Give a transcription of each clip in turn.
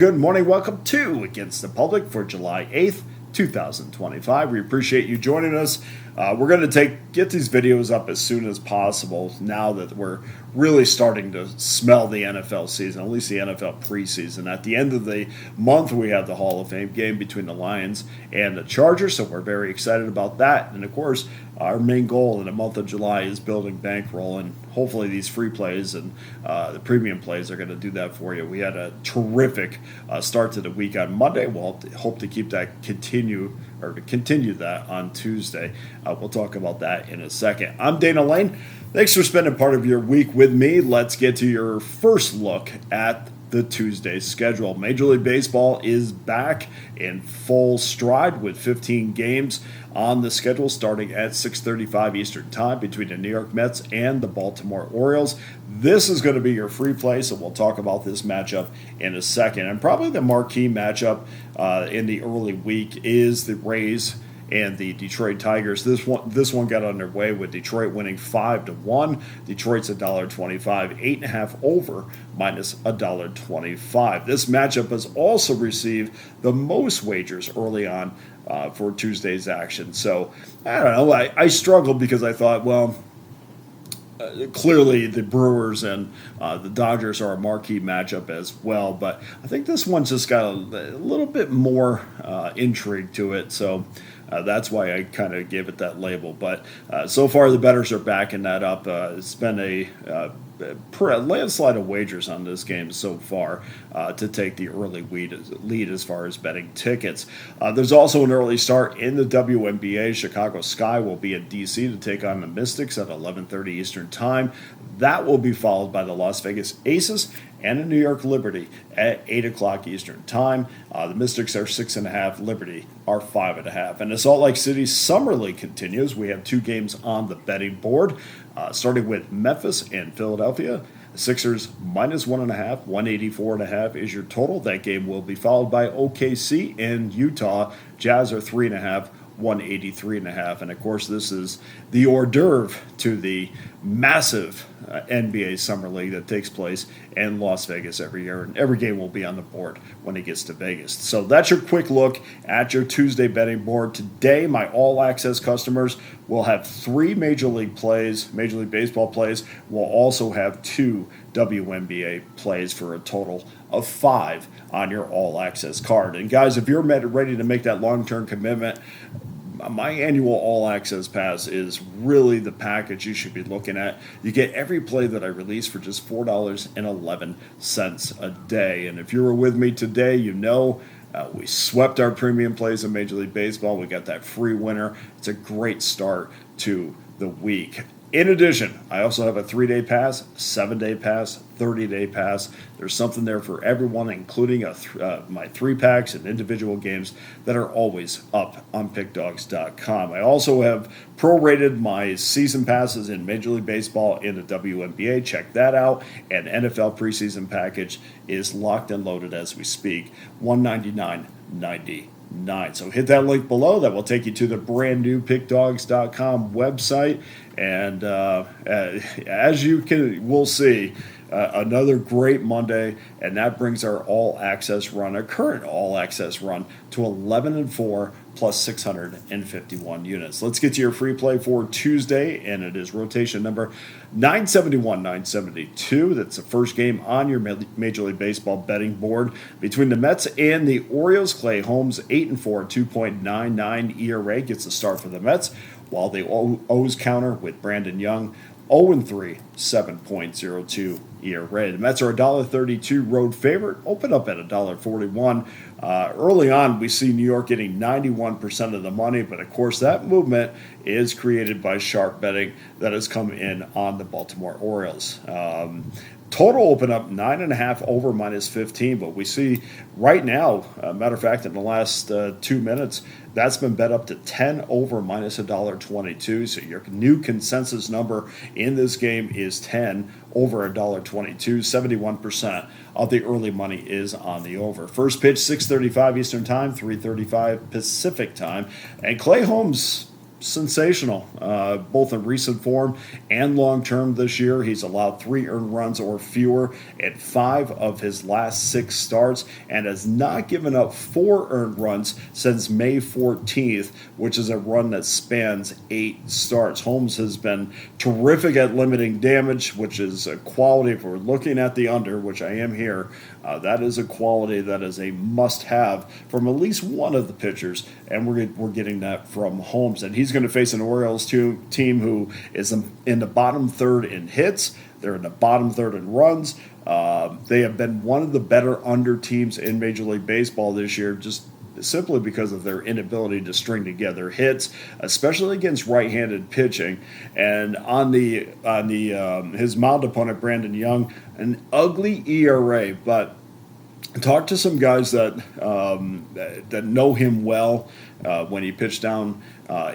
Good morning. Welcome to Against the Public for July 8th, 2025. We appreciate you joining us. We're going to get these videos up as soon as possible now that we're really starting to smell the NFL season, at least the NFL preseason. At the end of the month, we have the Hall of Fame game between the Lions and the Chargers, so we're very excited about that. And of course, our main goal in the month of July is building bankroll, and hopefully these free plays and the premium plays are going to do that for you. We had a terrific start to the week on Monday. We'll hope to keep that continue that on Tuesday. We'll talk about that in a second. I'm Dana Lane. Thanks for spending part of your week with me. Let's get to your first look at the Tuesday schedule. Major League Baseball is back in full stride with 15 games on the schedule starting at 6:35 Eastern Time between the New York Mets and the Baltimore Orioles. This is going to be your free play, so we'll talk about this matchup in a second. And probably the marquee matchup in the early week is the Rays and the Detroit Tigers. This one got underway with Detroit winning 5-1. Detroit's $1.25, 8.5 over minus $1.25. This matchup has also received the most wagers early on for Tuesday's action. So I don't know. I struggled because I thought, clearly the Brewers and the Dodgers are a marquee matchup as well, but I think this one's just got a little bit more intrigue to it, so that's why I kind of gave it that label. But so far the bettors are backing that up. It's been a landslide of wagers on this game so far to take the early lead as far as betting tickets. There's also an early start in the WNBA. Chicago Sky will be in D.C. to take on the Mystics at 11:30 Eastern Time. That will be followed by the Las Vegas Aces and the New York Liberty at 8 o'clock Eastern Time. The Mystics are 6.5, Liberty are 5.5. And the Salt Lake City Summer League continues. We have two games on the betting board, starting with Memphis and Philadelphia. Sixers minus 1.5, 184.5 is your total. That game will be followed by OKC and Utah. Jazz are 3.5, 183.5. And of course, this is the hors d'oeuvre to the massive NBA Summer League that takes place in Las Vegas every year, and every game will be on the board when it gets to Vegas. So that's your quick look at your Tuesday betting board. Today, my all-access customers will have 3 Major League Baseball plays. We'll also have 2 WNBA plays for a total of 5 on your all-access card. And guys, if you're ready to make that long-term commitment, my annual all-access pass is really the package you should be looking at. You get every play that I release for just $4.11 a day. And if you were with me today, you know we swept our premium plays in Major League Baseball. We got that free winner. It's a great start to the week. In addition, I also have a 3-day pass, 7-day pass, 30-day pass. There's something there for everyone, including my 3-packs and individual games that are always up on Pickdawgz.com. I also have prorated my season passes in Major League Baseball and the WNBA. Check that out. And NFL preseason package is locked and loaded as we speak, $199.99. So hit that link below. That will take you to the brand new Pickdawgz.com website. And as we'll see, another great Monday, and that brings our current all-access run to 11-4 plus 651 units. Let's get to your free play for Tuesday, and it is rotation number 971-972. That's the first game on your Major League Baseball betting board between the Mets and the Orioles. Clay Holmes, 8-4, 2.99 ERA gets the start for the Mets, while the O's counter with Brandon Young, 0-3, 7.02 ERA. The Mets are $1.32 road favorite, open up at $1.41. Early on, we see New York getting 91% of the money, but of course that movement is created by sharp betting that has come in on the Baltimore Orioles. Total open up 9.5 over minus 15, but we see right now, matter of fact, in the last 2 minutes, that's been bet up to 10 over minus $1.22. So your new consensus number in this game is 10 over $1.22. 71% of the early money is on the over. First pitch, 6:35 Eastern Time, 3:35 Pacific Time, and Clay Holmes sensational, both in recent form and long term this year. He's allowed 3 earned runs or fewer in 5 of his last 6 starts and has not given up 4 earned runs since May 14th, which is a run that spans 8 starts. Holmes has been terrific at limiting damage, which is a quality. If we're looking at the under, which I am here, that is a quality that is a must-have from at least one of the pitchers, and we're getting that from Holmes. And he's going to face an Orioles team who is in the bottom third in hits. They're in the bottom third in runs. They have been one of the better under teams in Major League Baseball this year, just simply because of their inability to string together hits, especially against right-handed pitching. And on his mound opponent, Brandon Young, an ugly ERA, but talk to some guys that know him well when he pitched down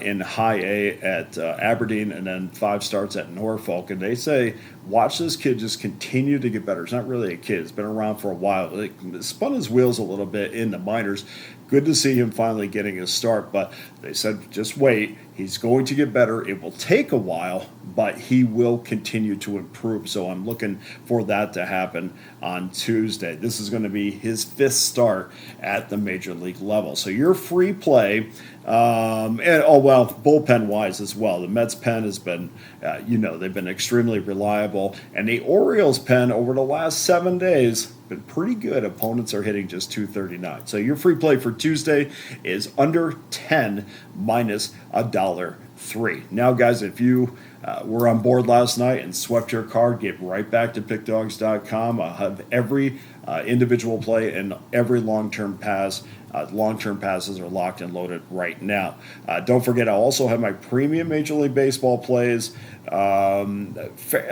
in high A at Aberdeen and then 5 starts at Norfolk, and they say, watch this kid just continue to get better. He's not really a kid. He's been around for a while. It spun his wheels a little bit in the minors. Good to see him finally getting his start, but they said just wait. He's going to get better. It will take a while, but he will continue to improve. So I'm looking for that to happen on Tuesday. This is going to be his 5th start at the major league level. So your free play, and bullpen-wise as well. The Mets pen has been, they've been extremely reliable, and the Orioles pen over the last 7 days been pretty good. Opponents are hitting just 239. So your free play for Tuesday is under 10 minus $1.03. Now, guys, if you were on board last night and swept your card, get right back to pickdawgz.com. I'll have every individual play and every long-term pass. Long-term passes are locked and loaded right now. Don't forget, I also have my premium Major League Baseball plays a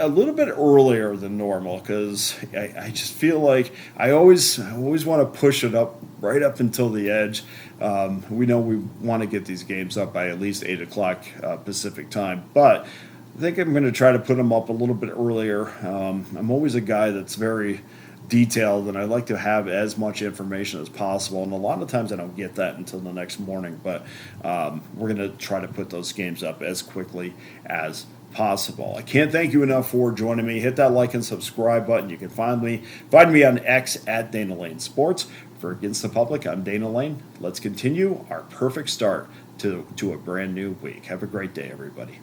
little bit earlier than normal because I just feel like I always want to push it up right up until the edge. We know we want to get these games up by at least 8 o'clock Pacific time, but I think I'm going to try to put them up a little bit earlier. I'm always a guy that's very detailed, and I like to have as much information as possible, and a lot of times I don't get that until the next morning, but we're going to try to put those games up as quickly as possible. I can't thank you enough for joining me. Hit that like and subscribe button. You can find me on X at Dana Lane Sports. For Against the Public, I'm Dana Lane. Let's continue our perfect start to a brand new week. Have a great day, everybody.